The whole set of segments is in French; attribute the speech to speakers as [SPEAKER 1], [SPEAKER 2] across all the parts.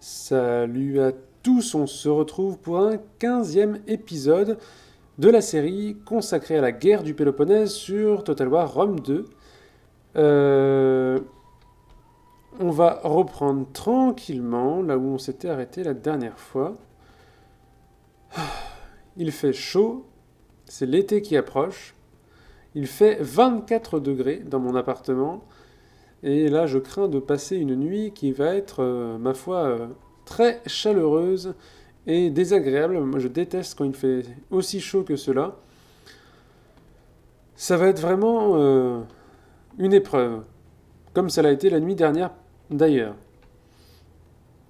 [SPEAKER 1] Salut à tous, on se retrouve pour un 15e épisode de la série consacrée à la guerre du Péloponnèse sur Total War Rome 2. Euh, on va reprendre tranquillement là où on s'était arrêté la dernière fois. Il fait chaud, c'est l'été qui approche. Il fait 24 degrés dans mon appartement. Et là, je crains de passer une nuit qui va être, ma foi, très chaleureuse et désagréable. Moi, je déteste quand il fait aussi chaud que cela. Ça va être vraiment une épreuve, comme ça l'a été la nuit dernière d'ailleurs.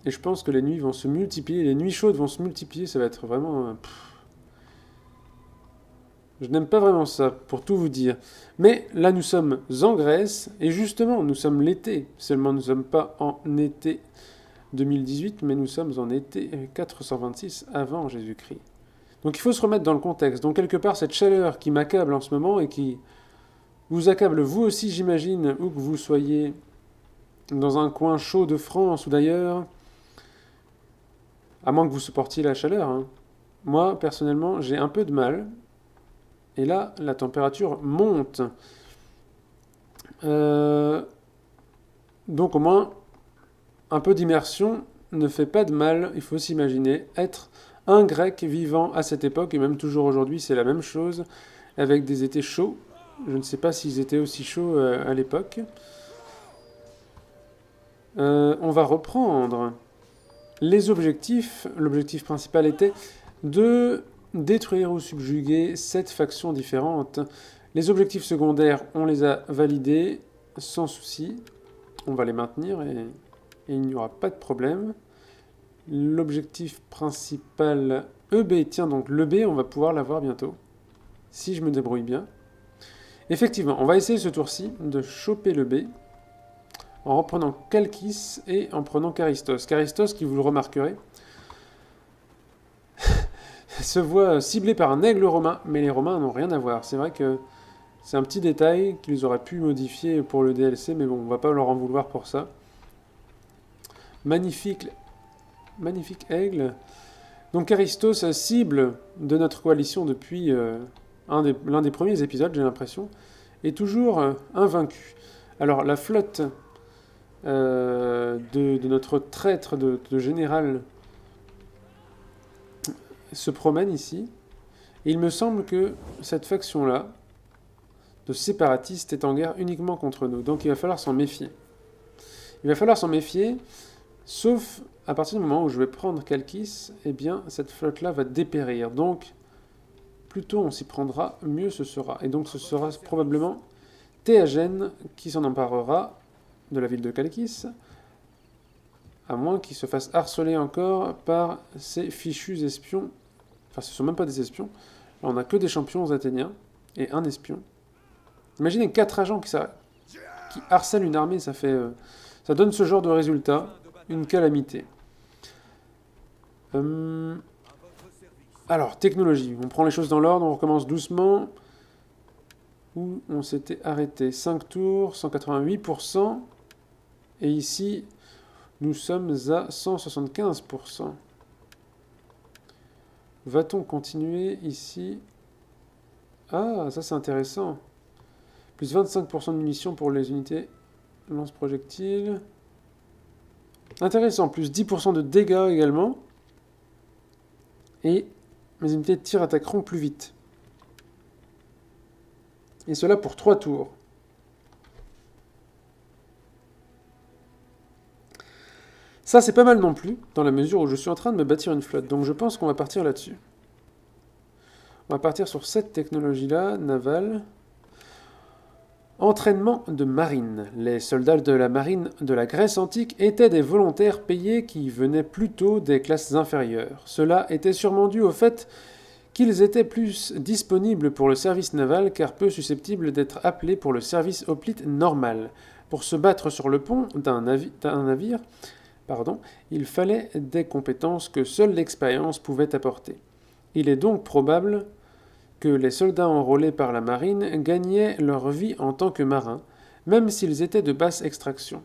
[SPEAKER 1] Et je pense que les nuits vont se multiplier, les nuits chaudes vont se multiplier, ça va être vraiment... Je n'aime pas vraiment ça, pour tout vous dire. Mais là, nous sommes en Grèce, et justement, nous sommes l'été. Seulement, nous ne sommes pas en été 2018, mais nous sommes en été 426 avant Jésus-Christ. Donc il faut se remettre dans le contexte. Donc quelque part, cette chaleur qui m'accable en ce moment et qui vous accable vous aussi, j'imagine, où que vous soyez dans un coin chaud de France ou d'ailleurs, à moins que vous supportiez la chaleur. Hein. Moi, personnellement, j'ai un peu de mal. Et là, la température monte. Donc au moins, un peu d'immersion ne fait pas de mal. Il faut s'imaginer être un grec vivant à cette époque, et même toujours aujourd'hui, c'est la même chose, avec des étés chauds. Je ne sais pas s'ils étaient aussi chauds à l'époque. On va reprendre les objectifs. L'objectif principal était de détruire ou subjuguer 7 factions différentes. Les objectifs secondaires, on les a validés sans souci. On va les maintenir et il n'y aura pas de problème. L'objectif principal EB, tiens donc le B, on va pouvoir l'avoir bientôt, si je me débrouille bien. Effectivement, on va essayer ce tour-ci de choper le B en reprenant Chalkis et en prenant Charistos. Charistos, qui vous le remarquerez, se voit ciblé par un aigle romain, mais les Romains n'ont rien à voir. C'est vrai que c'est un petit détail qu'ils auraient pu modifier pour le DLC, mais bon, on va pas leur en vouloir pour ça. Magnifique aigle. Donc Charistos, cible de notre coalition depuis l'un des premiers épisodes, j'ai l'impression, est toujours invaincu. Alors la flotte de notre traître de général se promène ici. Et il me semble que cette faction-là, de séparatistes, est en guerre uniquement contre nous. Donc il va falloir s'en méfier. Il va falloir s'en méfier, sauf à partir du moment où je vais prendre Chalkis, eh bien cette flotte-là va dépérir. Donc, plus tôt on s'y prendra, mieux ce sera. Et donc ce sera probablement Théagène qui s'en emparera de la ville de Chalkis, à moins qu'il se fasse harceler encore par ces fichus espions. Enfin, ce ne sont même pas des espions. Là, on n'a que des champions athéniens et un espion. Imaginez 4 agents qui harcèlent une armée, ça donne ce genre de résultat, une calamité. Alors, technologie. On prend les choses dans l'ordre, on recommence doucement. Où on s'était arrêté. 5 tours, 188%. Et ici, nous sommes à 175%. Va-t-on continuer ici? Ah, ça c'est intéressant. Plus 25% de munitions pour les unités lance-projectiles. Intéressant, plus 10% de dégâts également. Et mes unités de tir attaqueront plus vite. Et cela pour 3 tours. Ça, c'est pas mal non plus, dans la mesure où je suis en train de me bâtir une flotte. Donc je pense qu'on va partir là-dessus. On va partir sur cette technologie-là, navale. Entraînement de marine. Les soldats de la marine de la Grèce antique étaient des volontaires payés qui venaient plutôt des classes inférieures. Cela était sûrement dû au fait qu'ils étaient plus disponibles pour le service naval car peu susceptibles d'être appelés pour le service hoplite normal. Pour se battre sur le pont d'un navire, il fallait des compétences que seule l'expérience pouvait apporter. Il est donc probable que les soldats enrôlés par la marine gagnaient leur vie en tant que marins, même s'ils étaient de basse extraction.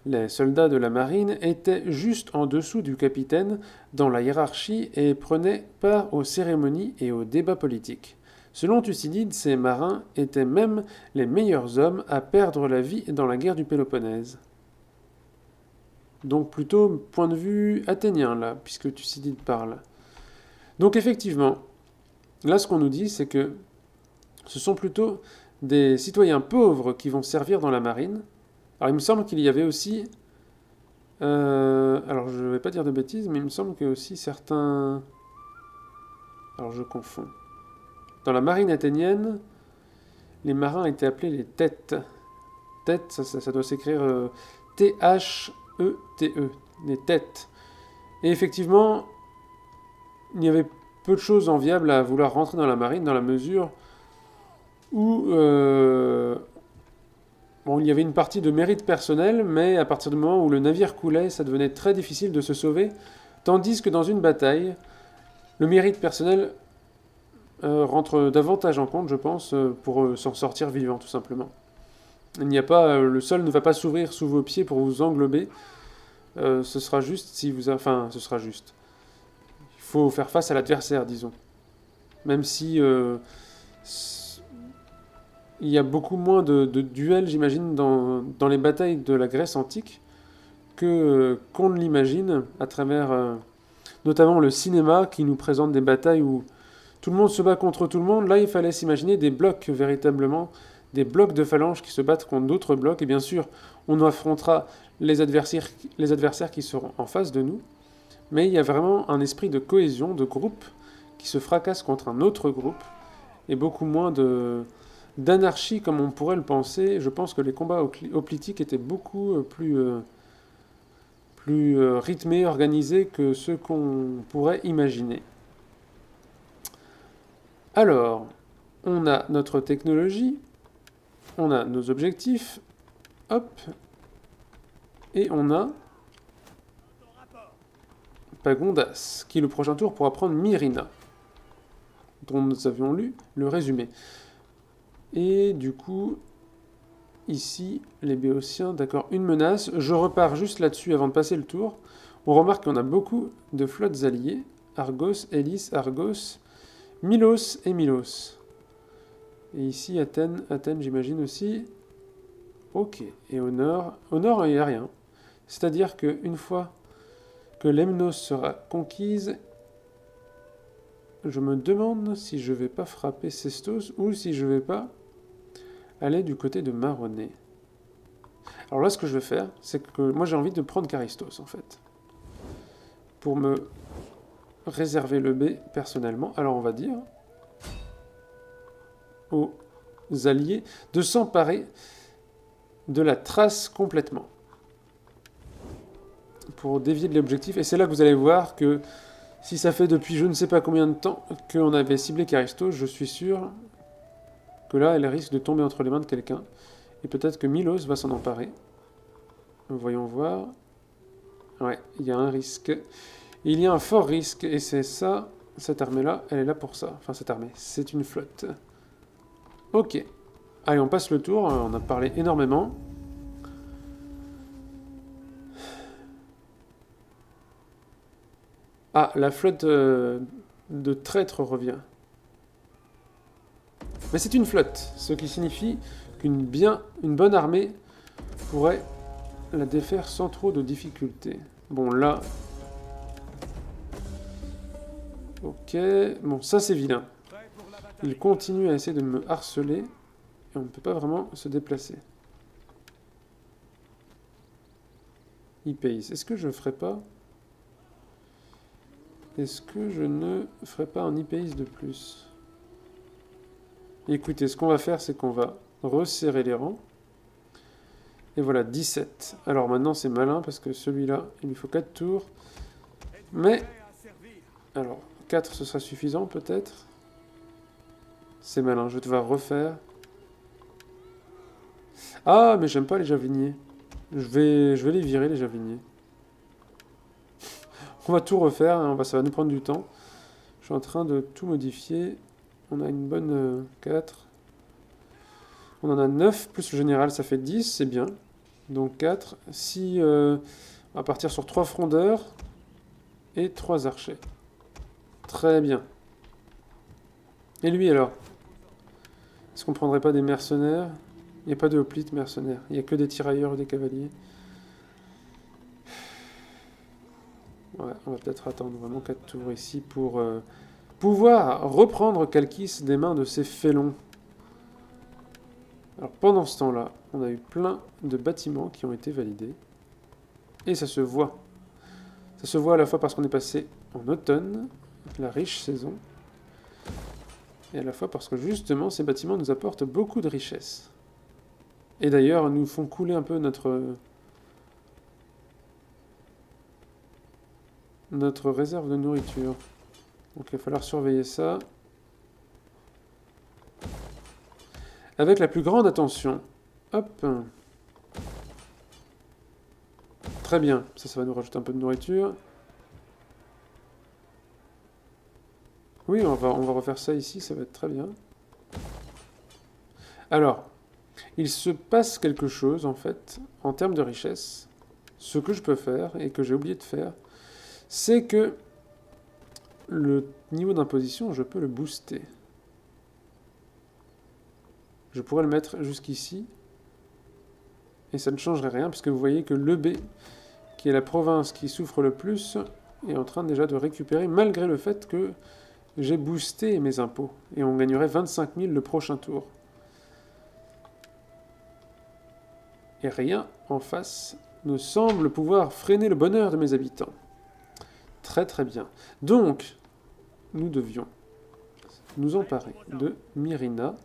[SPEAKER 1] Les soldats de la marine étaient juste en dessous du capitaine dans la hiérarchie et prenaient part aux cérémonies et aux débats politiques. Selon Thucydide, ces marins étaient même les meilleurs hommes à perdre la vie dans la guerre du Péloponnèse. Donc plutôt point de vue athénien là, puisque Thucydide parle. Donc effectivement, là ce qu'on nous dit, c'est que ce sont plutôt des citoyens pauvres qui vont servir dans la marine. Alors il me semble qu'il y avait aussi... alors je ne vais pas dire de bêtises, mais il me semble qu'il y a aussi certains... Alors je confonds. Dans la marine athénienne, les marins étaient appelés les têtes. Têtes, ça doit s'écrire T-H-E-T-E, les têtes. Et effectivement, il y avait peu de choses enviables à vouloir rentrer dans la marine, dans la mesure où bon, il y avait une partie de mérite personnel, mais à partir du moment où le navire coulait, ça devenait très difficile de se sauver, tandis que dans une bataille, le mérite personnel rentre davantage en compte, je pense, pour s'en sortir vivant, tout simplement. Il n'y a pas, le sol ne va pas s'ouvrir sous vos pieds pour vous englober. Ce sera juste si vous, enfin, ce sera juste. Il faut faire face à l'adversaire, disons. Même si il y a beaucoup moins de duels, j'imagine, dans les batailles de la Grèce antique qu'on ne l'imagine à travers notamment le cinéma qui nous présente des batailles où tout le monde se bat contre tout le monde. Là, il fallait s'imaginer des blocs, véritablement, des blocs de phalanges qui se battent contre d'autres blocs. Et bien sûr, on affrontera les adversaires qui seront en face de nous. Mais il y a vraiment un esprit de cohésion, de groupe, qui se fracasse contre un autre groupe. Et beaucoup moins d'anarchie comme on pourrait le penser. Je pense que les combats hoplitiques étaient beaucoup plus rythmés, organisés que ceux qu'on pourrait imaginer. Alors, on a notre technologie, on a nos objectifs, hop, et on a Pagondas, qui le prochain tour pourra prendre Myrina, dont nous avions lu le résumé. Et du coup, ici, les Béotiens, d'accord, une menace. Je repars juste là-dessus avant de passer le tour. On remarque qu'on a beaucoup de flottes alliées. Argos, Élis, Argos, Milos et Milos. Et ici, Athènes, j'imagine aussi. Ok. Et au nord, il n'y a rien. C'est-à-dire qu'une fois que Lemnos sera conquise, je me demande si je vais pas frapper Sestos ou si je vais pas aller du côté de Maronée. Alors là, ce que je vais faire, c'est que moi j'ai envie de prendre Charistos en fait. Pour me réserver le B personnellement. Alors on va dire aux alliés de s'emparer de la trace complètement. Pour dévier de l'objectif. Et c'est là que vous allez voir que si ça fait depuis je ne sais pas combien de temps qu'on avait ciblé Charistos, je suis sûr que là, elle risque de tomber entre les mains de quelqu'un. Et peut-être que Milos va s'en emparer. Voyons voir. Ouais, il y a un risque. Il y a un fort risque, et c'est ça, cette armée-là, elle est là pour ça. Enfin, cette armée, c'est une flotte. Ok. Allez, on passe le tour, on a parlé énormément. Ah, la flotte de traîtres revient. Mais c'est une flotte, ce qui signifie qu'une bonne armée pourrait la défaire sans trop de difficultés. Bon, là... Ok, bon, ça c'est vilain. Il continue à essayer de me harceler, et on ne peut pas vraiment se déplacer. Hypeis, est-ce que je ferai pas... Est-ce que je ne ferai pas un Hypeis de plus? Écoutez, ce qu'on va faire, c'est qu'on va resserrer les rangs. Et voilà, 17. Alors maintenant, c'est malin, parce que celui-là, il lui faut 4 tours. Mais... Alors, 4, ce sera suffisant, peut-être. C'est malin, je vais devoir refaire. Ah, mais j'aime pas les javiniers. Je vais les virer, les javiniers. On va tout refaire, hein, ça va nous prendre du temps. Je suis en train de tout modifier. On a une bonne 4. On en a 9, plus le général, ça fait 10, c'est bien. Donc 4. Si on va partir sur 3 frondeurs et 3 archers. Très bien. Et lui alors? Est-ce qu'on prendrait pas des mercenaires? Il n'y a pas de hoplites mercenaires. Il n'y a que des tirailleurs et des cavaliers. Ouais, on va peut-être attendre vraiment 4 tours ici pour pouvoir reprendre Kalkis des mains de ces félons. Alors pendant ce temps-là, on a eu plein de bâtiments qui ont été validés. Et ça se voit. Ça se voit à la fois parce qu'on est passé en automne, la riche saison, et à la fois parce que justement ces bâtiments nous apportent beaucoup de richesses. Et d'ailleurs nous font couler un peu notre réserve de nourriture. Donc il va falloir surveiller ça. Avec la plus grande attention. Hop. Très bien. Ça va nous rajouter un peu de nourriture. Oui, on va refaire ça ici, ça va être très bien. Alors, il se passe quelque chose, en fait, en termes de richesse. Ce que je peux faire, et que j'ai oublié de faire, c'est que le niveau d'imposition, je peux le booster. Je pourrais le mettre jusqu'ici, et ça ne changerait rien, puisque vous voyez que l'EB, qui est la province qui souffre le plus, est en train déjà de récupérer, malgré le fait que j'ai boosté mes impôts, et on gagnerait 25 000 le prochain tour. Et rien en face ne semble pouvoir freiner le bonheur de mes habitants. Très très bien. Donc, nous devions nous emparer de Myrina,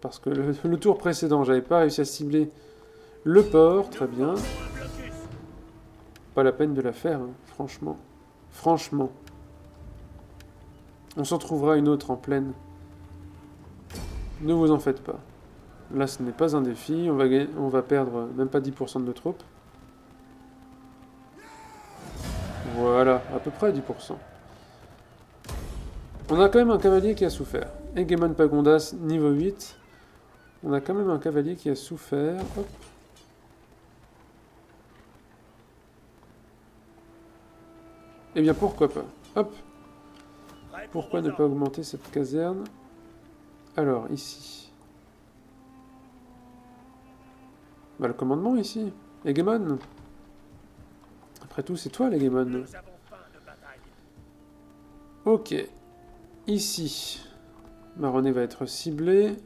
[SPEAKER 1] parce que le tour précédent, j'avais pas réussi à cibler le port, très bien. Pas la peine de la faire, hein, franchement. Franchement. On s'en trouvera une autre en pleine. Ne vous en faites pas. Là, ce n'est pas un défi. On va perdre même pas 10% de nos troupes. Voilà, à peu près 10%. On a quand même un cavalier qui a souffert. Egemon Pagondas, niveau 8. On a quand même un cavalier qui a souffert. Hop. Eh bien, pourquoi pas? Hop. Pourquoi ne pas augmenter cette caserne? Alors, ici. Bah, le commandement, ici. Egemon. Après tout, c'est toi, l'Egemon. Ok. Ici. Maronnet va être ciblé.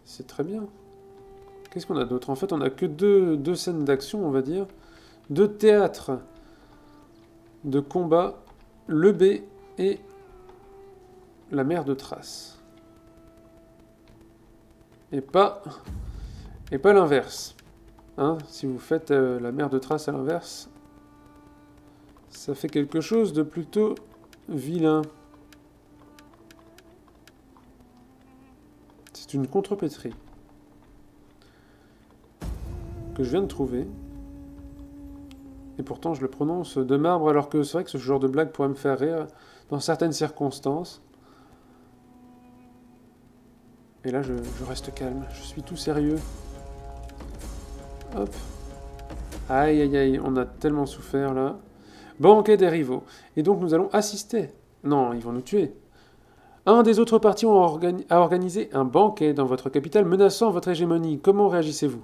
[SPEAKER 1] C'est très bien. Qu'est-ce qu'on a d'autre? En fait, on a que deux scènes d'action, on va dire. 2 théâtres de combat. Le B et la mer de Thrace. Et pas l'inverse. Hein, si vous faites la mer de Thrace à l'inverse, ça fait quelque chose de plutôt vilain. C'est une contrepétrie que je viens de trouver. Et pourtant, je le prononce de marbre, alors que c'est vrai que ce genre de blague pourrait me faire rire dans certaines circonstances. Et là, je reste calme. Je suis tout sérieux. Hop. Aïe, aïe, aïe. On a tellement souffert, là. Banquet des rivaux. Et donc, nous allons assister. Non, ils vont nous tuer. Un des autres partis a organisé un banquet dans votre capitale menaçant votre hégémonie. Comment réagissez-vous?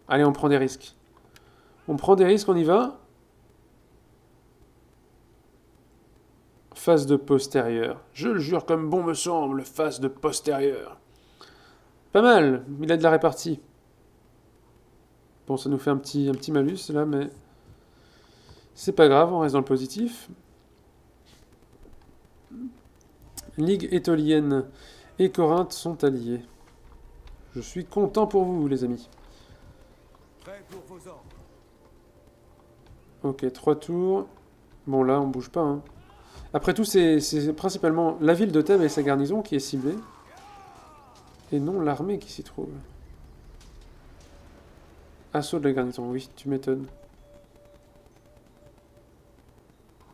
[SPEAKER 1] Allez, on prend des risques. On prend des risques, on y va. Face de postérieur. Je le jure comme bon me semble, face de postérieur. Pas mal, il a de la répartie. Bon, ça nous fait un petit malus là, mais c'est pas grave, on reste dans le positif. Ligue étolienne et Corinthe sont alliés. Je suis content pour vous, les amis. Ok, 3 tours. Bon, là, on bouge pas. Hein. Après tout, c'est principalement la ville de Thèbes et sa garnison qui est ciblée. Et non l'armée qui s'y trouve. Assaut de la garnison, oui, tu m'étonnes.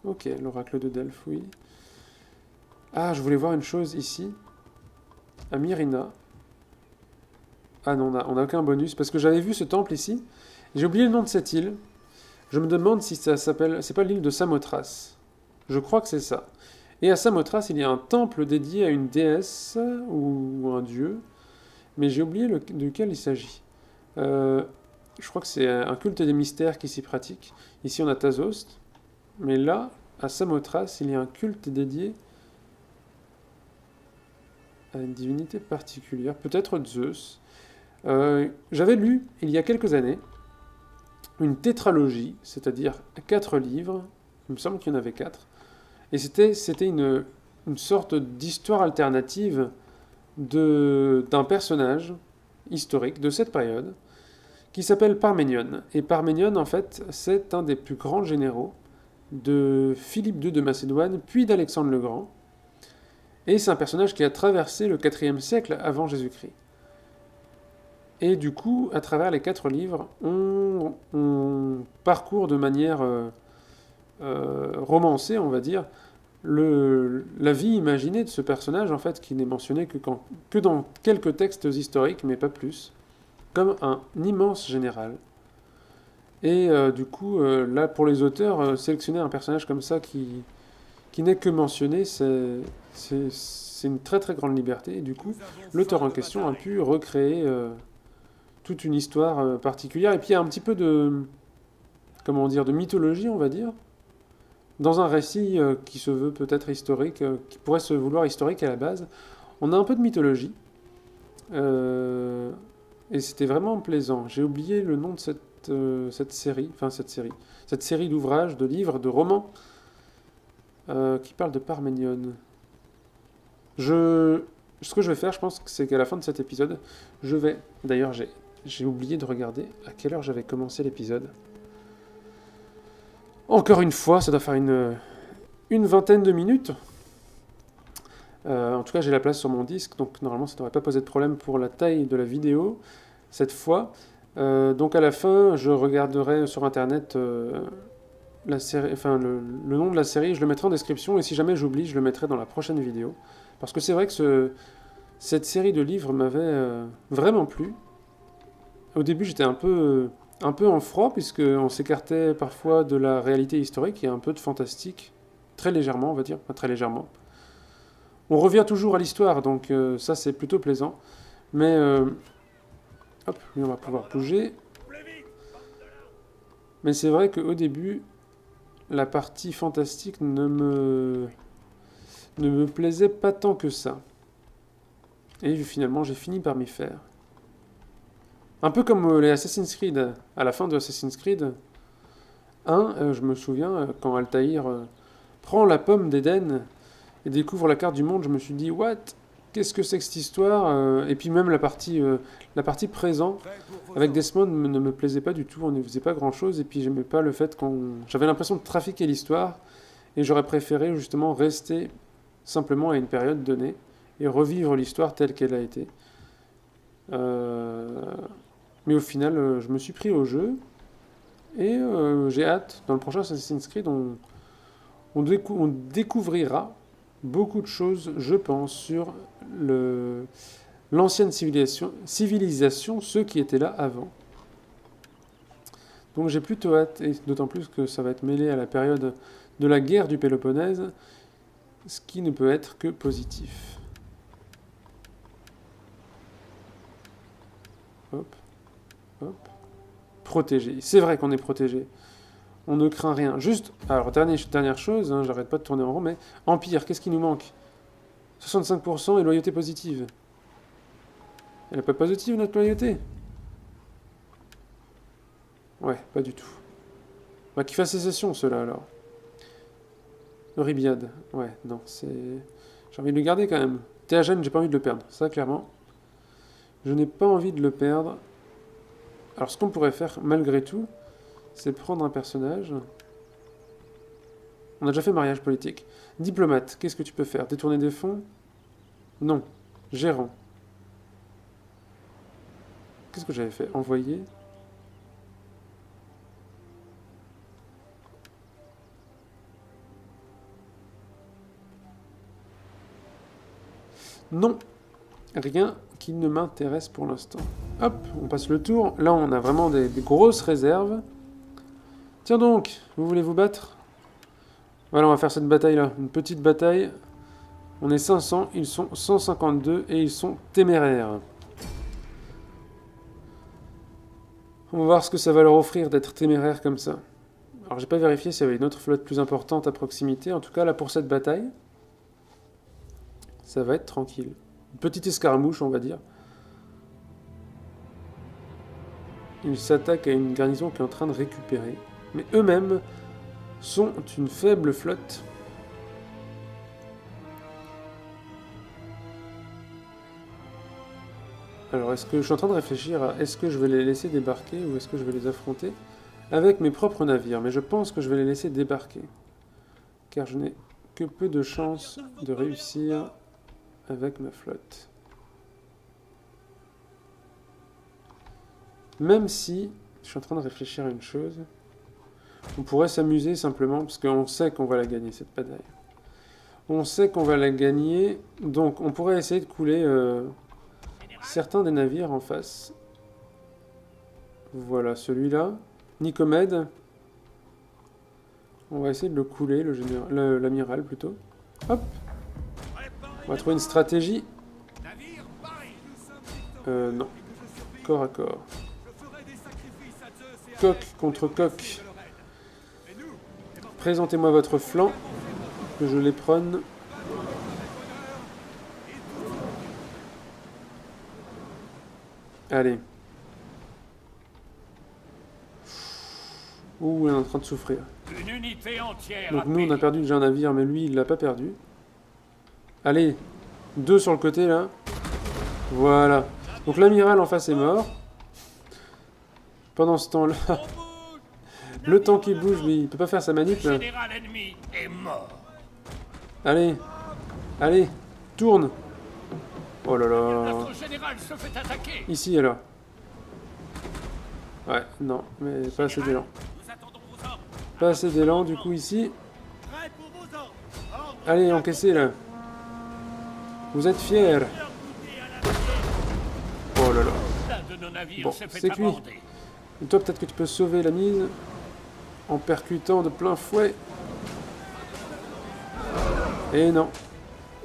[SPEAKER 1] Ok, l'oracle de Delphes, oui. Ah, je voulais voir une chose ici. à Myrina. Ah non, on a aucun bonus, parce que j'avais vu ce temple ici. J'ai oublié le nom de cette île. Je me demande si ça s'appelle... C'est pas l'île de Samothrace. Je crois que c'est ça. Et à Samothrace, il y a un temple dédié à une déesse ou un dieu, mais j'ai oublié duquel il s'agit. Je crois que c'est un culte des mystères qui s'y pratique. Ici, on a Thazost, mais là, à Samothrace, il y a un culte dédié à une divinité particulière, peut-être Zeus. J'avais lu, il y a quelques années, une tétralogie, c'est-à-dire 4 livres, il me semble qu'il y en avait 4, et c'était une sorte d'histoire alternative d'un personnage historique de cette période, qui s'appelle Parménion. Et Parménion, en fait, c'est un des plus grands généraux de Philippe II de Macédoine, puis d'Alexandre le Grand. Et c'est un personnage qui a traversé le 4e siècle avant Jésus-Christ. Et du coup, à travers les 4 livres, on parcourt de manière romancée, on va dire, la vie imaginée de ce personnage, en fait, qui n'est mentionné que dans quelques textes historiques, mais pas plus, comme un immense général. Et du coup, là, pour les auteurs, sélectionner un personnage comme ça qui n'est que mentionné, c'est une très très grande liberté. Et du coup, l'auteur en question a pu recréer toute une histoire particulière. Et puis il y a un petit peu de, comment dire, de mythologie, on va dire, dans un récit qui se veut peut-être historique, qui pourrait se vouloir historique à la base. On a un peu de mythologie. Et c'était vraiment plaisant. J'ai oublié le nom de cette série d'ouvrages, de livres, de romans qui parlent de Parménion. Ce que je vais faire, je pense, c'est qu'à la fin de cet épisode, d'ailleurs, j'ai oublié de regarder à quelle heure j'avais commencé l'épisode. Encore une fois, ça doit faire une vingtaine de minutes. En tout cas, j'ai la place sur mon disque, donc normalement, ça ne devrait pas poser de problème pour la taille de la vidéo cette fois. Donc à la fin, je regarderai sur internet la série, enfin, le nom de la série, je le mettrai en description, et si jamais j'oublie, je le mettrai dans la prochaine vidéo. Parce que c'est vrai que cette série de livres m'avait vraiment plu. Au début, j'étais un peu en froid, puisqu'on s'écartait parfois de la réalité historique, et un peu de fantastique, très légèrement, on va dire, pas très légèrement. On revient toujours à l'histoire, donc ça c'est plutôt plaisant. Mais, hop, lui on va pouvoir bouger. Mais c'est vrai qu'au début, la partie fantastique ne me plaisait pas tant que ça. Et finalement, j'ai fini par m'y faire. Un peu comme les Assassin's Creed. À la fin de Assassin's Creed 1, je me souviens, quand Altaïr prend la pomme d'Éden et découvre la carte du monde, je me suis dit, what? Qu'est-ce que c'est que cette histoire? Et puis même la partie présent avec Desmond ne me plaisait pas du tout, on ne faisait pas grand-chose, et puis j'aimais pas le fait J'avais l'impression de trafiquer l'histoire, et j'aurais préféré justement rester simplement à une période donnée, et revivre l'histoire telle qu'elle a été. Mais au final, je me suis pris au jeu, et j'ai hâte, dans le prochain Assassin's Creed, on découvrira beaucoup de choses, je pense, sur l'ancienne civilisation, ceux qui étaient là avant. Donc j'ai plutôt hâte, et d'autant plus que ça va être mêlé à la période de la guerre du Péloponnèse, ce qui ne peut être que positif. Hop, hop. Protégé. C'est vrai qu'on est protégé. On ne craint rien. Juste, alors dernière chose, hein, j'arrête pas de tourner en rond, mais Empire, qu'est-ce qui nous manque? 65% et loyauté positive. Elle n'est pas positive, notre loyauté? Ouais, pas du tout. Bah, qu'il fasse sécession, ceux-là, alors. Euribiade. Ouais, non, c'est... J'ai envie de le garder, quand même. Théagène, j'ai pas envie de le perdre. Ça, clairement. Je n'ai pas envie de le perdre. Alors, ce qu'on pourrait faire, malgré tout, c'est prendre un personnage... On a déjà fait mariage politique. Diplomate, qu'est-ce que tu peux faire? Détourner des fonds? Non. Gérant. Qu'est-ce que j'avais fait? Envoyer? Non. rien qui ne m'intéresse pour l'instant. Hop, on passe le tour. Là, on a vraiment des grosses réserves. Tiens donc, vous voulez vous battre? Voilà, on va faire cette bataille-là. Une petite bataille. On est 500, ils sont 152 et ils sont téméraires. On va voir ce que ça va leur offrir d'être téméraires comme ça. Alors, j'ai pas vérifié s'il y avait une autre flotte plus importante à proximité. En tout cas, là, pour cette bataille, ça va être tranquille. Une petite escarmouche, on va dire. Ils s'attaquent à une garnison qui est en train de récupérer. Mais eux-mêmes sont une faible flotte. Alors, est-ce que je suis en train de réfléchir à est-ce que je vais les laisser débarquer ou est-ce que je vais les affronter avec mes propres navires? Mais je pense que je vais les laisser débarquer. Car je n'ai que peu de chances de réussir avec ma flotte. Même si, je suis en train de réfléchir à une chose, on pourrait s'amuser simplement, parce qu'on sait qu'on va la gagner, cette bataille. On sait qu'on va la gagner, donc on pourrait essayer de couler certains des navires en face. Voilà, celui-là. Nicomède. On va essayer de le couler, l'amiral plutôt. Hop. On va trouver une stratégie. Non. Corps à corps. Coq contre coq. Présentez-moi votre flanc, que je les prenne. Allez. Ouh, on est en train de souffrir.
[SPEAKER 2] Une unité entière.
[SPEAKER 1] Donc nous, on a perdu déjà un navire, mais lui, il l'a pas perdu. Allez, 2 sur le côté, là. Voilà. Donc l'amiral en face est mort. Pendant ce temps-là... Le temps qui bouge, lui, il peut pas faire sa manip, là.
[SPEAKER 2] Le général ennemi est mort.
[SPEAKER 1] Allez. Allez, tourne. Oh là là.
[SPEAKER 2] Notre général se fait attaquer.
[SPEAKER 1] Ici, alors. Ouais, non, mais pas assez d'élan.
[SPEAKER 2] Nous attendons vos ordres.
[SPEAKER 1] Pas assez d'élan, du coup, ici. Allez, encaissez, là. Vous êtes fiers. Oh là là.
[SPEAKER 2] L'un de nos navires
[SPEAKER 1] Bon,
[SPEAKER 2] s'est fait
[SPEAKER 1] c'est cuit.
[SPEAKER 2] aborder.
[SPEAKER 1] Et toi, peut-être que tu peux sauver la mise en percutant de plein fouet. Et non.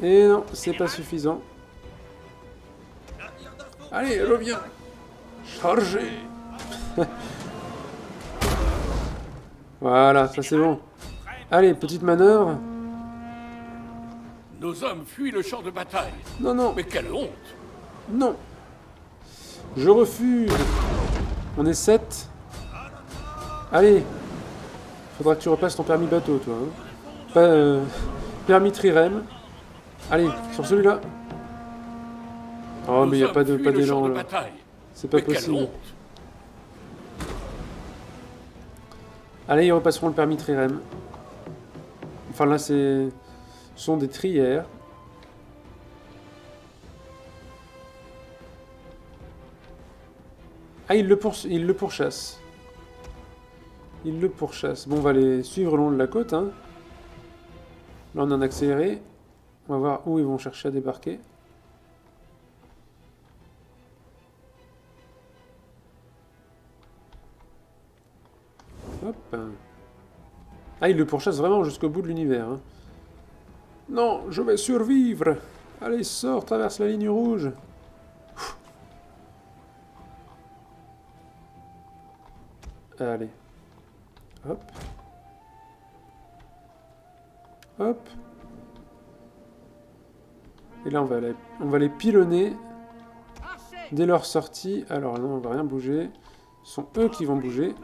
[SPEAKER 1] Et non, c'est pas suffisant. Allez, reviens. Chargez. Voilà, ça c'est bon. Allez, petite manœuvre.
[SPEAKER 2] Nos hommes fuient le champ de bataille.
[SPEAKER 1] Non, non,
[SPEAKER 2] Mais quelle honte!
[SPEAKER 1] non. Je refuse. On est 7. Allez. Faudra que tu repasses ton permis bateau, toi. Hein. Pas, permis trirème. Allez, sur celui-là. Oh, mais il n'y a pas d'élan, là. C'est pas possible. Allez, ils repasseront le permis trirème. Enfin, là, ce sont des trières. Ah, il le pourchasse. Il le pourchasse. Bon, on va les suivre le long de la côte. Hein. Là, on a un accéléré. On va voir où ils vont chercher à débarquer. Hop. Ah, il le pourchasse vraiment jusqu'au bout de l'univers. Hein. Non, je vais survivre. Allez, sors, traverse la ligne rouge. Allez. Hop. Hop. Et là, on va les pilonner dès leur sortie. Alors là, on va rien bouger. Ce sont eux qui vont bouger.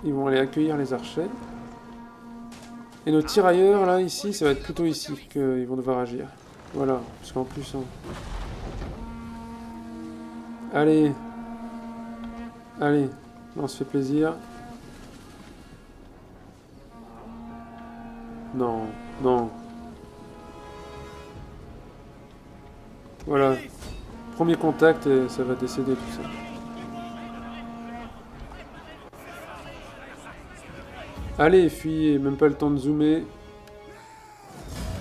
[SPEAKER 1] Ils vont aller accueillir les archers. Et nos tirailleurs, là, ici, ça va être plutôt ici qu'ils vont devoir agir. Voilà, parce qu'en plus... Allez. Allez, on se fait plaisir. Non, non. Voilà. Premier contact et ça va décéder tout ça. Allez, fuyez, même pas le temps de zoomer.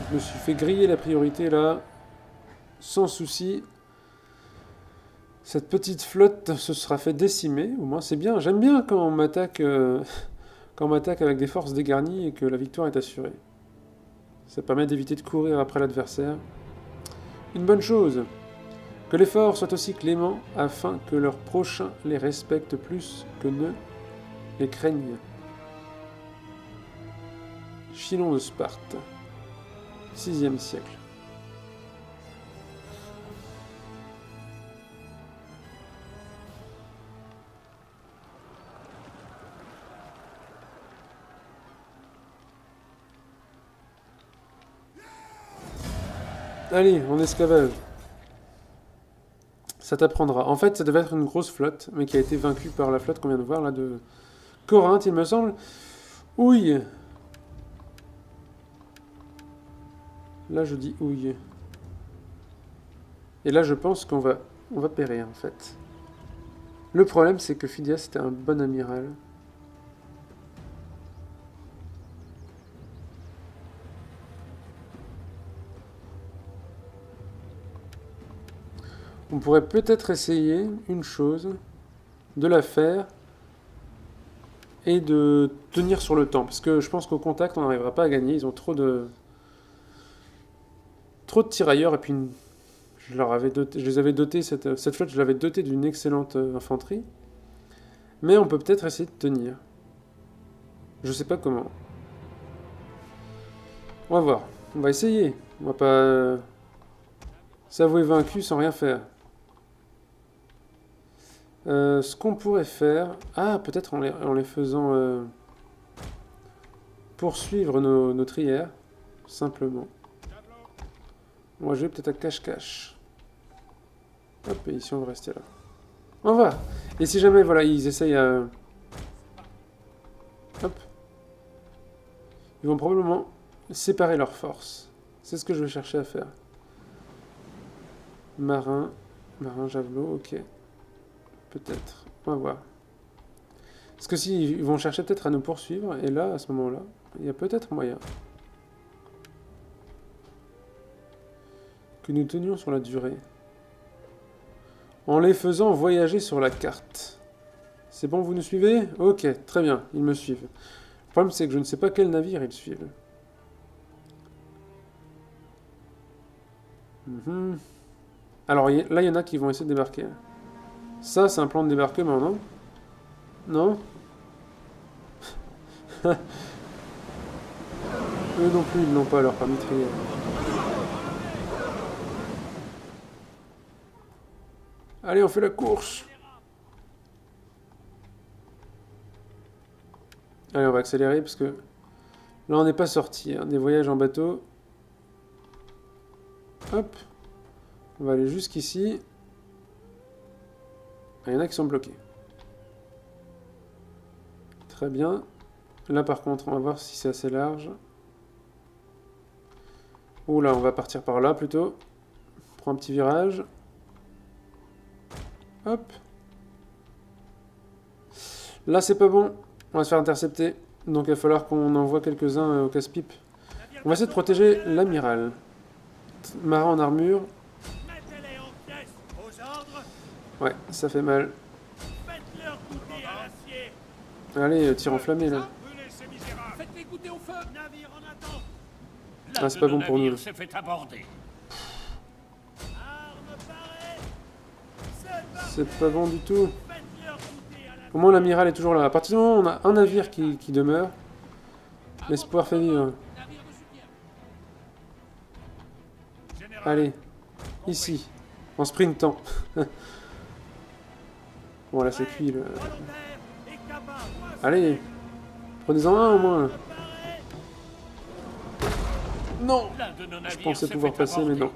[SPEAKER 1] Je me suis fait griller la priorité là. Sans souci. Cette petite flotte se sera fait décimer, au moins c'est bien. J'aime bien quand on m'attaque quand on m'attaque avec des forces dégarnies et que la victoire est assurée. Ça permet d'éviter de courir après l'adversaire. Une bonne chose. Que les forts soient aussi cléments afin que leurs prochains les respectent plus que ne les craignent. Chilon de Sparte. 6e siècle. Allez, on esclavage. Ça t'apprendra. En fait, ça devait être une grosse flotte, mais qui a été vaincue par la flotte qu'on vient de voir, là, de Corinthe, il me semble. Ouille. Là, je dis ouille. Et là, je pense qu'on va périr, en fait. Le problème, c'est que Phidias était un bon amiral. On pourrait peut-être essayer une chose, de la faire et de tenir sur le temps. Parce que je pense qu'au contact, on n'arrivera pas à gagner. Ils ont trop de tirailleurs. Et puis, je les avais dotés, cette flotte, je l'avais dotée d'une excellente infanterie. Mais on peut peut-être essayer de tenir. Je sais pas comment. On va voir. On va essayer. On va pas s'avouer vaincu sans rien faire. Ce qu'on pourrait faire... Ah, peut-être en les faisant poursuivre nos trières, simplement. On va jouer peut-être à cache-cache. Hop, et ici on va rester là. On va. Et si jamais, voilà, ils essayent à... Hop. Ils vont probablement séparer leurs forces. C'est ce que je vais chercher à faire. Marin, javelot, ok. Peut-être. On va voir. Parce que s'ils vont chercher peut-être à nous poursuivre, et là, à ce moment-là, il y a peut-être moyen que nous tenions sur la durée. En les faisant voyager sur la carte. C'est bon, vous nous suivez? Ok, très bien, ils me suivent. Le problème, c'est que je ne sais pas quel navire ils suivent. Alors, là, il y en a qui vont essayer de débarquer. Ça, c'est un plan de débarquement, non? Non? Eux non plus, ils n'ont pas leur permis de trier. Allez, on fait la course! Allez, on va accélérer, parce que... Là, on n'est pas sorti, hein, des voyages en bateau. Hop! On va aller jusqu'ici. Il y en a qui sont bloqués. Très bien. Là par contre, on va voir si c'est assez large. Oula, on va partir par là plutôt. On prend un petit virage. Hop. Là c'est pas bon. On va se faire intercepter. Donc il va falloir qu'on envoie quelques-uns au casse-pipe. On va essayer de protéger l'amiral. Marin en armure. Ouais, ça fait mal. Allez, tir enflammé là. Ah, c'est pas bon pour nous. C'est pas bon du tout. Au moins l'amiral est toujours là. À partir du moment où on a un navire qui demeure, l'espoir fait vivre. Allez, ici, en sprintant. Bon là c'est cuit. Allez, prenez-en un au moins. Non, je pensais pouvoir passer mais non.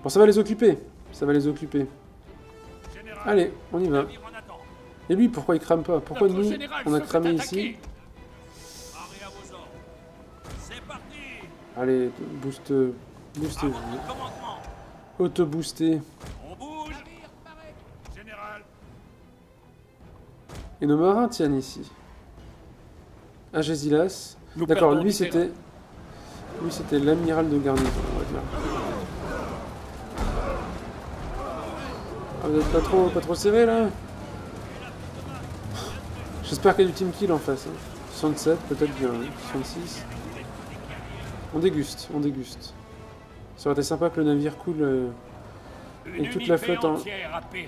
[SPEAKER 1] Bon ça va les occuper. Ça va les occuper. Allez, on y va. Et lui pourquoi il crame pas? Pourquoi nous on a cramé ici? Allez, boostez-vous. Auto-booster. Et nos marins tiennent ici. Agésilas. D'accord, lui c'était l'amiral de garnison, on va dire. Vous êtes pas trop serré là? J'espère qu'il y a du team kill en face. Hein. 67, peut-être bien. Hein. 66. On déguste, on déguste. Ça aurait été sympa que le navire coule et toute la flotte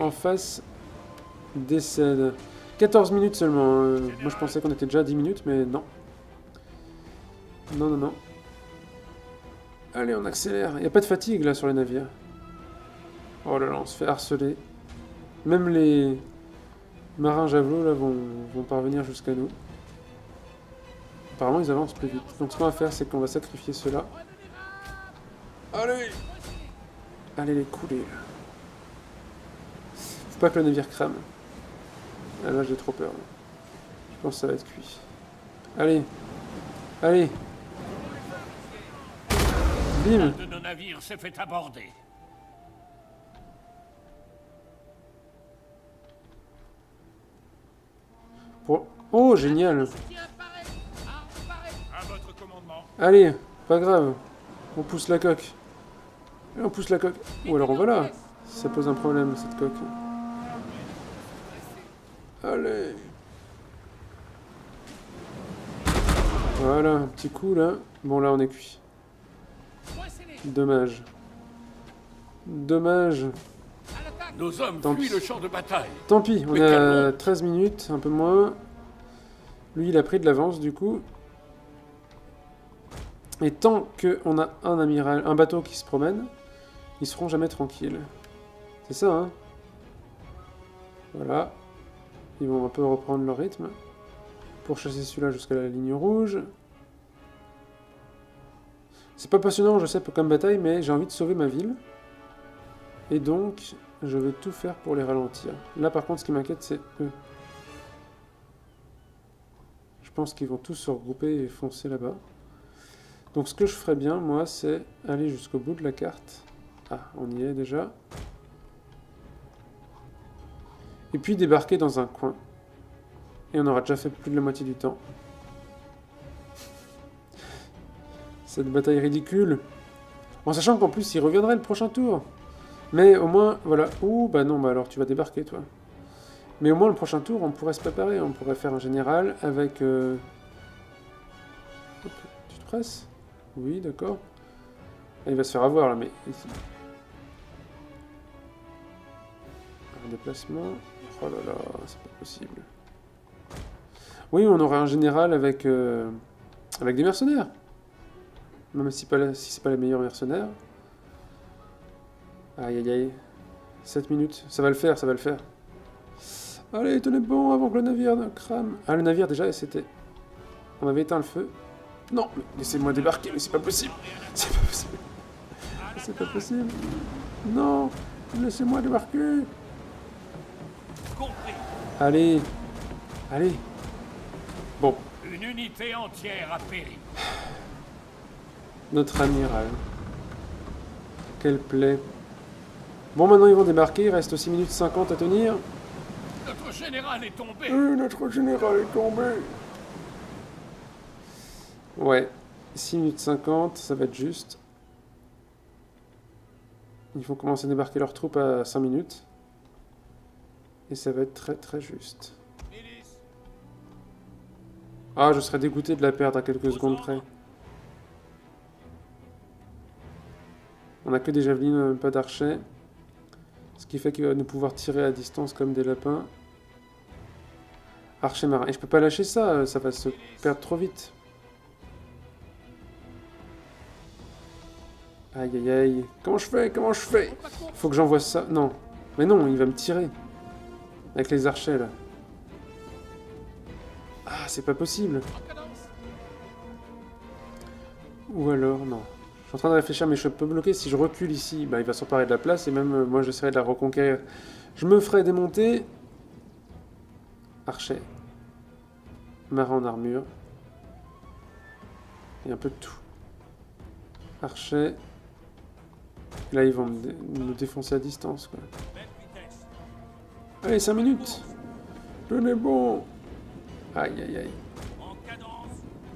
[SPEAKER 1] en face décède. 14 minutes seulement. Moi je pensais qu'on était déjà à 10 minutes, mais non. Non, non, non. Allez, on accélère. Il n'y a pas de fatigue là sur les navires. Oh là là, on se fait harceler. Même les marins javelots là vont parvenir jusqu'à nous. Apparemment, ils avancent plus vite. Donc ce qu'on va faire, c'est qu'on va sacrifier ceux-là. Allez! Allez les couler là. Faut pas que le navire crame. Ah, là, j'ai trop peur. Là. Je pense que ça va être cuit. Allez! Allez! Bim!
[SPEAKER 2] Un de nos navires s'est fait aborder.
[SPEAKER 1] Oh, génial!
[SPEAKER 2] À votre commandement.
[SPEAKER 1] Allez, pas grave. On pousse la coque. Et on pousse la coque. Ou alors on va là. Si ça pose un problème, cette coque. Allez. Voilà, un petit coup là. Bon, là on est cuit. Dommage. Dommage.
[SPEAKER 2] Nos hommes
[SPEAKER 1] Tant
[SPEAKER 2] fuient
[SPEAKER 1] pis.
[SPEAKER 2] le champ de bataille.
[SPEAKER 1] Tant pis, on
[SPEAKER 2] Mais
[SPEAKER 1] est
[SPEAKER 2] quelle
[SPEAKER 1] à
[SPEAKER 2] honte.
[SPEAKER 1] 13 minutes, un peu moins. Lui, il a pris de l'avance du coup. Et tant qu'on a un amiral, un bateau qui se promène, ils seront jamais tranquilles. C'est ça, hein? Voilà. Ils vont un peu reprendre leur rythme. Pour chasser celui-là jusqu'à la ligne rouge. C'est pas passionnant, je sais, comme bataille, mais j'ai envie de sauver ma ville. Et donc, je vais tout faire pour les ralentir. Là, par contre, ce qui m'inquiète, c'est eux. Je pense qu'ils vont tous se regrouper et foncer là-bas. Donc ce que je ferais bien, moi, c'est aller jusqu'au bout de la carte. Ah, on y est déjà. Et puis débarquer dans un coin. Et on aura déjà fait plus de la moitié du temps. Cette bataille ridicule. En sachant qu'en plus, il reviendrait le prochain tour. Mais au moins, voilà. Ouh, bah non, bah alors tu vas débarquer, toi. Mais au moins, le prochain tour, on pourrait se préparer. On pourrait faire un général avec... Hop, tu te presses? Oui, d'accord. Il va se faire avoir, là, mais... Ici. Un déplacement. Oh là là, c'est pas possible. Oui, on aurait un général avec... avec des mercenaires. Même si c'est pas les meilleurs mercenaires. Aïe, aïe, aïe. 7 minutes. Ça va le faire, ça va le faire. Allez, tenez bon avant que le navire ne crame. Ah, le navire, déjà, c'était... On avait éteint le feu. Non, mais laissez-moi débarquer, mais c'est pas possible. C'est pas possible. C'est pas possible. Non, laissez-moi débarquer.
[SPEAKER 2] Compris.
[SPEAKER 1] Allez. Allez. Bon,
[SPEAKER 2] Une unité entière a péri.
[SPEAKER 1] notre amiral. Quelle plaie. Bon, maintenant ils vont débarquer, il reste 6 minutes 50 à tenir.
[SPEAKER 2] Notre général est tombé.
[SPEAKER 1] Notre général est tombé. Ouais, 6 minutes 50, ça va être juste. Ils vont commencer à débarquer leurs troupes à 5 minutes. Et ça va être très très juste. Ah, je serais dégoûté de la perdre à quelques secondes près. On a que des javelines, pas d'archers. Ce qui fait qu'il va nous pouvoir tirer à distance comme des lapins. Archer marin. Et je peux pas lâcher ça, ça va se perdre trop vite. Aïe aïe aïe. Comment je fais? Comment je fais? Faut que j'envoie ça. Non. Mais non, il va me tirer. Avec les archers là. Ah, c'est pas possible. Ou alors, non. Je suis en train de réfléchir, mais je peux bloquer. Si je recule ici, bah, il va s'emparer de la place. Et même moi, j'essaierai de la reconquérir. Je me ferai démonter. Archer. Marin en armure. Et un peu de tout. Archer. Et là, ils vont nous défoncer à distance, quoi. Allez, 5 minutes. Tenez bon. Aïe, aïe, aïe.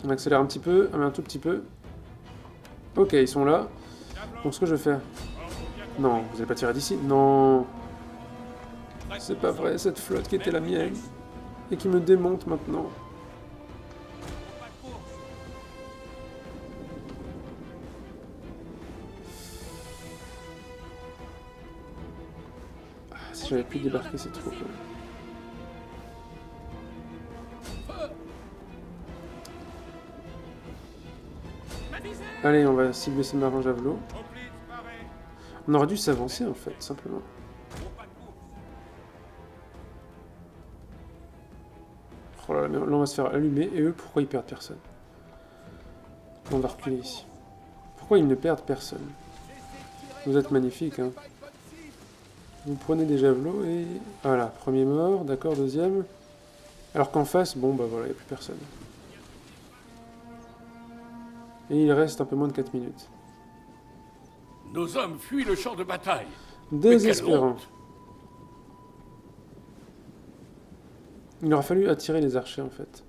[SPEAKER 1] On accélère un petit peu, mais un tout petit peu. Ok, ils sont là. Donc, ce que je vais faire... Non, vous n'allez pas tirer d'ici. Non. C'est pas vrai, cette flotte qui était la mienne. Et qui me démonte maintenant. Ah, si j'avais pu débarquer ces troupes. Allez, on va cibler ces marins javelots. On aurait dû s'avancer en fait, simplement. Oh là là, là on va se faire allumer. Et eux, pourquoi ils perdent personne? On va reculer ici. Pourquoi ils ne perdent personne? Vous êtes magnifiques, hein. Vous prenez des javelots et... Voilà, premier mort, d'accord, deuxième. Alors qu'en face, bon bah voilà, il n'y a plus personne. Et il reste un peu moins de 4 minutes.
[SPEAKER 2] Nos hommes fuient le champ de bataille.
[SPEAKER 1] Désespérant. Il aura fallu attirer les archers en fait.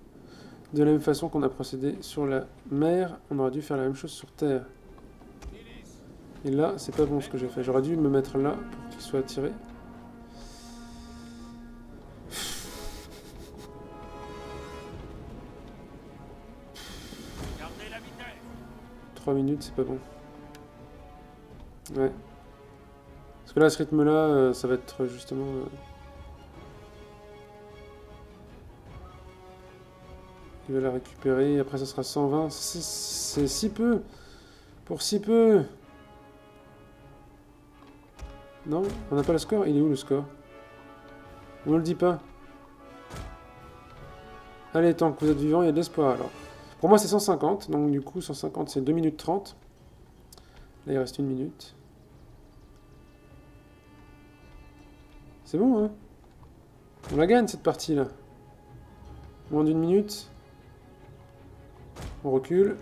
[SPEAKER 1] De la même façon qu'on a procédé sur la mer, on aurait dû faire la même chose sur terre. Et là, c'est pas bon ce que j'ai fait. J'aurais dû me mettre là pour qu'il soit attiré.
[SPEAKER 2] Gardez la vitesse.
[SPEAKER 1] 3 minutes, c'est pas bon. Ouais. Parce que là, à ce rythme-là, ça va être justement... Il va la récupérer, après ça sera 120. C'est si peu. Pour si peu. Non, on n'a pas le score. Il est où le score? On ne le dit pas. Allez, tant que vous êtes vivant, il y a de l'espoir alors. Pour moi, c'est 150. Donc du coup, 150, c'est 2 minutes 30. Là, il reste 1 minute. C'est bon, hein? On la gagne, cette partie-là. Moins d'1 minute. On recule.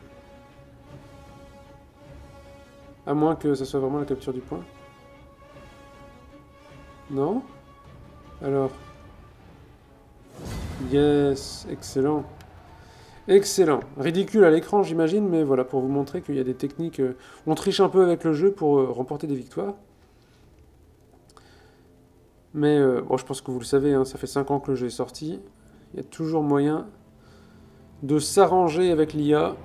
[SPEAKER 1] À moins que ça soit vraiment la capture du point. Non? Alors. Yes, excellent. Excellent. Ridicule à l'écran, j'imagine, mais voilà, pour vous montrer qu'il y a des techniques... on triche un peu avec le jeu pour remporter des victoires. Mais bon, je pense que vous le savez, hein, ça fait 5 ans que le jeu est sorti. Il y a toujours moyen de s'arranger avec l'IA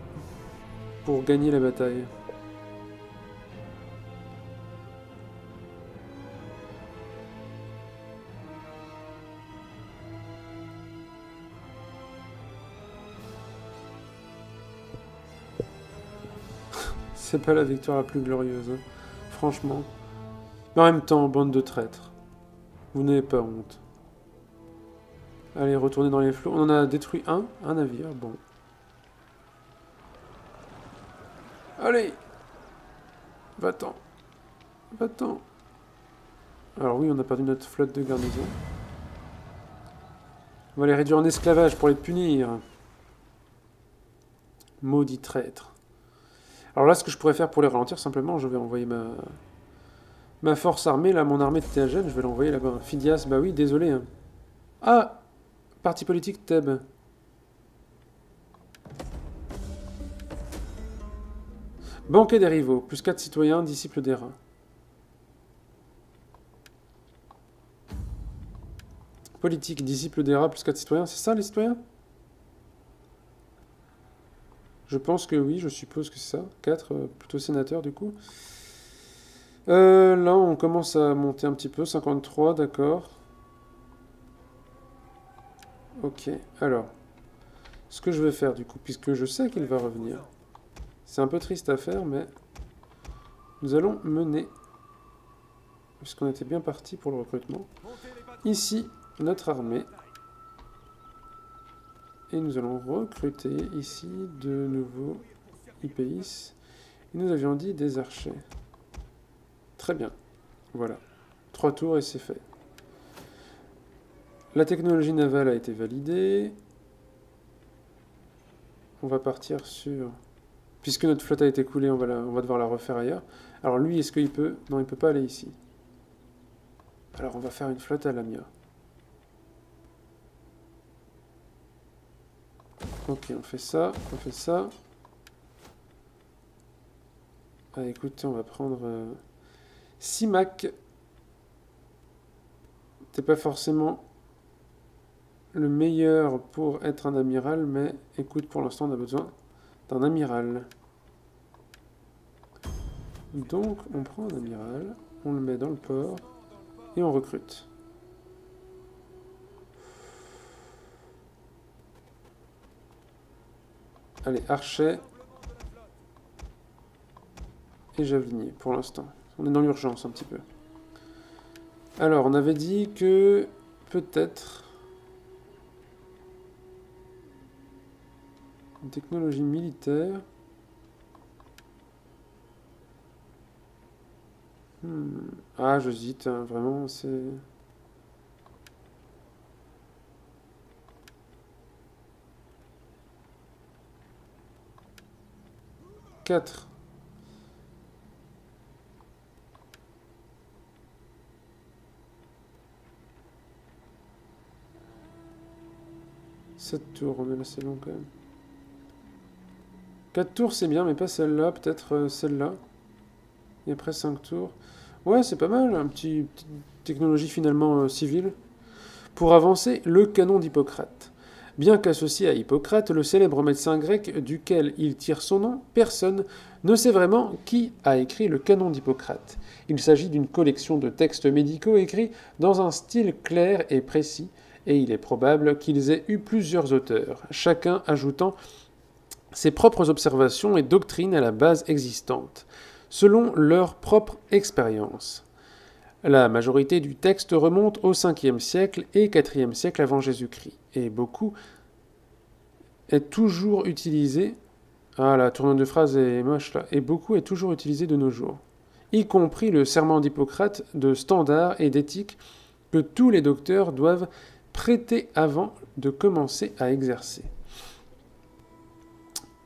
[SPEAKER 1] pour gagner la bataille. C'est pas la victoire la plus glorieuse, hein, franchement. Mais en même temps, bande de traîtres. Vous n'avez pas honte. Allez, retournez dans les flots. On en a détruit un navire, bon. Allez! Va-t'en. Va-t'en. Alors oui, on a perdu notre flotte de garnison. On va les réduire en esclavage pour les punir. Maudit traître. Alors là, ce que je pourrais faire pour les ralentir, simplement, je vais envoyer ma force armée, là, mon armée de Théagène, je vais l'envoyer là-bas. Phidias, bah oui, désolé. Hein. Ah! Parti politique Thèbes. Banquet des rivaux, plus 4 citoyens, disciples des rats. Politique, disciples des rats, plus 4 citoyens, c'est ça les citoyens? Je pense que oui, je suppose que c'est ça. 4, plutôt sénateurs du coup. Là, on commence à monter un petit peu. 53, d'accord. Ok, alors. Ce que je vais faire du coup, puisque je sais qu'il va revenir. C'est un peu triste à faire, mais... Nous allons mener... Puisqu'on était bien parti pour le recrutement. Ici, notre armée. Et nous allons recruter ici de nouveaux IPIs. Et nous avions dit des archers. Très bien. Voilà. 3 tours et c'est fait. La technologie navale a été validée. On va partir sur... Puisque notre flotte a été coulée, on va devoir la refaire ailleurs. Alors lui, est-ce qu'il peut... Non, il ne peut pas aller ici. Alors on va faire une flotte à Lamia. Ok, on fait ça, on fait ça. Ah, écoutez, on va prendre Simac T'es pas forcément le meilleur pour être un amiral, mais écoute, pour l'instant, on a besoin d'un amiral. Donc, on prend un amiral, on le met dans le port, et on recrute. Allez, archer et javelinier, pour l'instant. On est dans l'urgence, un petit peu. Alors, on avait dit que, peut-être... une technologie militaire... Ah, j'hésite, hein, vraiment, c'est... 4. Sept tours, on est assez long quand même. 4 tours c'est bien, mais pas celle-là, peut-être celle-là. Et après 5 tours. Ouais, c'est pas mal, un petite technologie finalement civile. Pour avancer, le canon d'Hippocrate. Bien qu'associé à Hippocrate, le célèbre médecin grec duquel il tire son nom, personne ne sait vraiment qui a écrit le canon d'Hippocrate. Il s'agit d'une collection de textes médicaux écrits dans un style clair et précis, et il est probable qu'ils aient eu plusieurs auteurs, chacun ajoutant ses propres observations et doctrines à la base existante, selon leur propre expérience. La majorité du texte remonte au 5e siècle et 4e siècle avant Jésus-Christ, et beaucoup est toujours utilisé. Ah, la tournure de phrase est moche là. Et beaucoup est toujours utilisé de nos jours, y compris le serment d'Hippocrate de standard et d'éthique que tous les docteurs doivent prêter avant de commencer à exercer.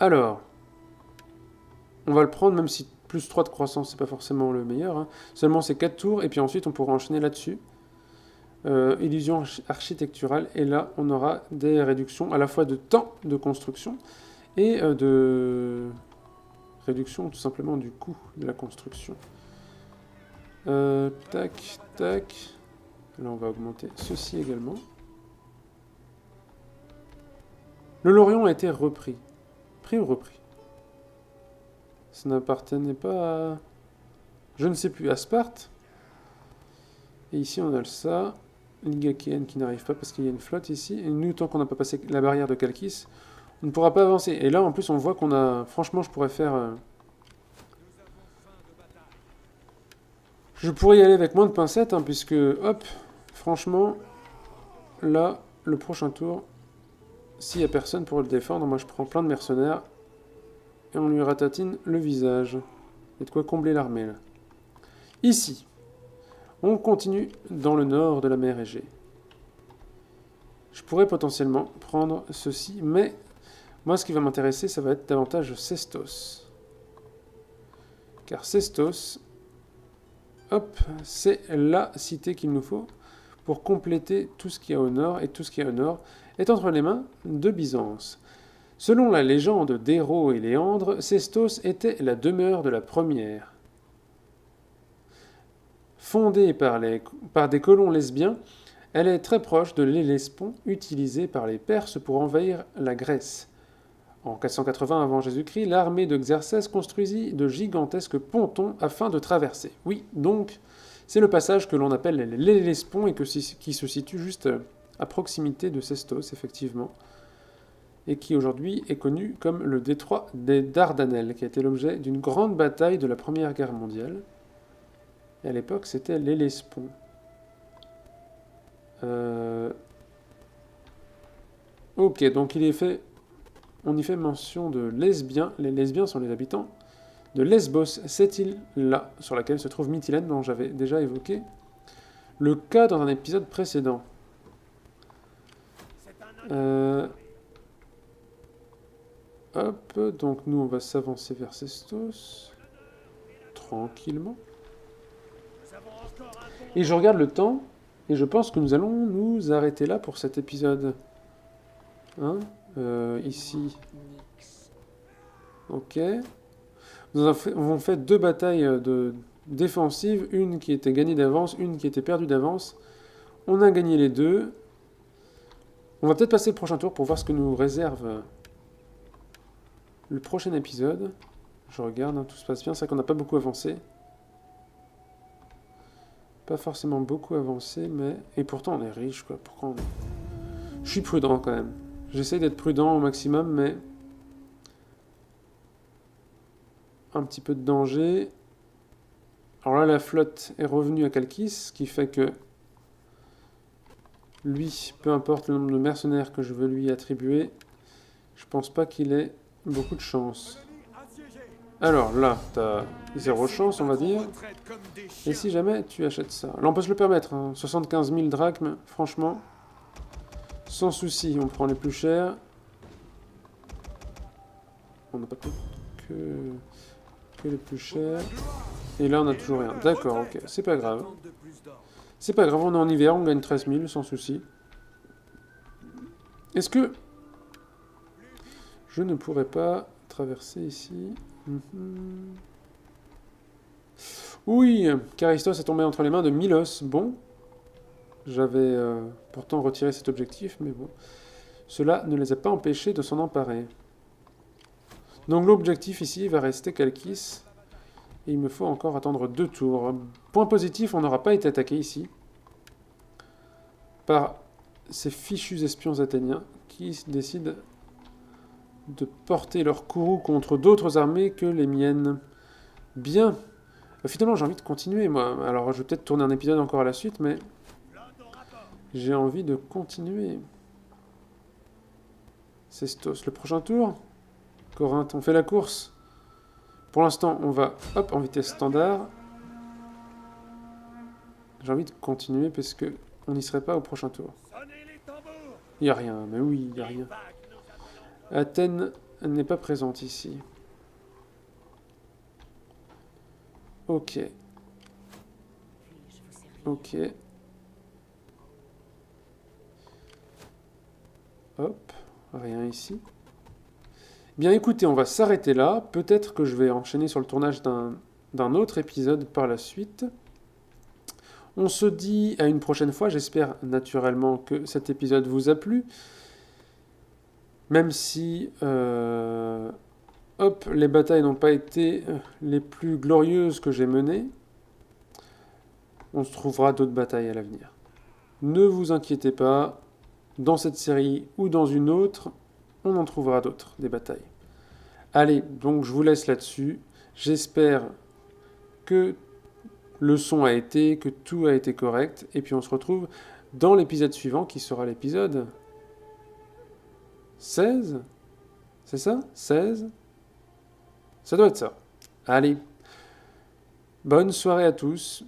[SPEAKER 1] Alors, on va le prendre, même si plus 3 de croissance, c'est pas forcément le meilleur. Hein. Seulement c'est 4 tours, et puis ensuite on pourra enchaîner là-dessus. Illusion architecturale, et là on aura des réductions à la fois de temps de construction et de réduction tout simplement du coût de la construction. Tac, tac. Là on va augmenter ceci également. Le Lorient a été repris. Pris ou repris? Ça n'appartenait pas à... je ne sais plus, à Sparte. Et ici on a ça. Ligue achéenne qui n'arrive pas parce qu'il y a une flotte ici. Et nous, tant qu'on n'a pas passé la barrière de Chalkis, on ne pourra pas avancer. Et là, en plus, on voit qu'on a... franchement, je pourrais faire... je pourrais y aller avec moins de pincettes, hein, puisque, hop, franchement, là, le prochain tour, s'il n'y a personne pour le défendre, moi je prends plein de mercenaires et on lui ratatine le visage. Il y a de quoi combler l'armée, là. Ici, on continue dans le nord de la mer Égée. Je pourrais potentiellement prendre ceci, mais moi ce qui va m'intéresser, ça va être davantage Sestos. Car Sestos, hop, c'est la cité qu'il nous faut pour compléter tout ce qu'il y a au nord, et tout ce qu'il y a au nord est entre les mains de Byzance. Selon la légende d'Héro et Léandre, Sestos était la demeure de la première. Fondée par des colons lesbiens, elle est très proche de l'Hellespont utilisé par les Perses pour envahir la Grèce. En 480 avant Jésus-Christ, l'armée de Xerxès construisit de gigantesques pontons afin de traverser. Oui, donc, c'est le passage que l'on appelle l'Hellespont et qui se situe juste à proximité de Sestos, effectivement, et qui aujourd'hui est connu comme le détroit des Dardanelles, qui a été l'objet d'une grande bataille de la Première Guerre mondiale. Et à l'époque, c'était l'Hellespont. Ok, donc on y fait mention de lesbiens. Les lesbiens sont les habitants de Lesbos, cette île-là, sur laquelle se trouve Mytilène, dont j'avais déjà évoqué le cas dans un épisode précédent. Hop, donc nous on va s'avancer vers Sestos, tranquillement. Et je regarde le temps, et je pense que nous allons nous arrêter là pour cet épisode. Hein, ici. Ok. Nous avons fait 2 batailles défensives, une qui était gagnée d'avance, une qui était perdue d'avance. On a gagné les deux. On va peut-être passer le prochain tour pour voir ce que nous réserve le prochain épisode. Je regarde, hein, tout se passe bien. C'est vrai qu'on n'a pas beaucoup avancé. Pas forcément beaucoup avancé, mais... Et pourtant, on est riche, quoi. Pourquoi on... Je suis prudent, quand même. J'essaie d'être prudent au maximum, mais... Un petit peu de danger. Alors là, la flotte est revenue à Kalkis, ce qui fait que... Lui, peu importe le nombre de mercenaires que je veux lui attribuer, je pense pas qu'il ait beaucoup de chance. Alors là, t'as 0 chance, on va dire. Et si jamais tu achètes ça? Là, on peut se le permettre, hein. 75 000 drachmes, franchement. Sans souci, on prend les plus chers. On n'a pas que les plus chers. Et là, on a toujours rien. D'accord, ok, c'est pas grave. C'est pas grave, on est en hiver, on gagne 13 000, sans souci. Est-ce que... Je ne pourrais pas traverser ici. Oui, Charistos est tombé entre les mains de Milos. Bon, j'avais pourtant retiré cet objectif, mais bon. Cela ne les a pas empêchés de s'en emparer. Donc l'objectif ici va rester Kalkis. Et il me faut encore attendre 2 tours. Point positif, on n'aura pas été attaqué ici par ces fichus espions athéniens qui décident de porter leur courroux contre d'autres armées que les miennes. Bien. Finalement, j'ai envie de continuer, moi. Alors, je vais peut-être tourner un épisode encore à la suite, mais... J'ai envie de continuer. Cestos, le prochain tour. Corinthe, on fait la course. Pour l'instant, on va, hop, en vitesse standard. J'ai envie de continuer parce que on n'y serait pas au prochain tour. Il n'y a rien, mais oui, il n'y a rien. Athènes n'est pas présente ici. Ok. Ok. Hop, rien ici. Bien écoutez, on va s'arrêter là. Peut-être que je vais enchaîner sur le tournage d'un autre épisode par la suite. On se dit à une prochaine fois. J'espère naturellement que cet épisode vous a plu. Même si les batailles n'ont pas été les plus glorieuses que j'ai menées, on se trouvera d'autres batailles à l'avenir. Ne vous inquiétez pas, dans cette série ou dans une autre, on en trouvera d'autres, des batailles. Allez, donc je vous laisse là-dessus. J'espère que le son a été, que tout a été correct. Et puis on se retrouve dans l'épisode suivant, qui sera l'épisode 16 ? C'est ça ? 16 ? Ça doit être ça. Allez. Bonne soirée à tous.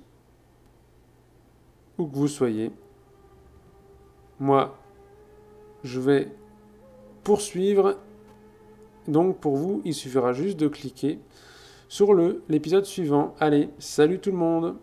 [SPEAKER 1] Où que vous soyez. Moi, je vais poursuivre. Donc pour vous, il suffira juste de cliquer sur l'épisode suivant. Allez, salut tout le monde!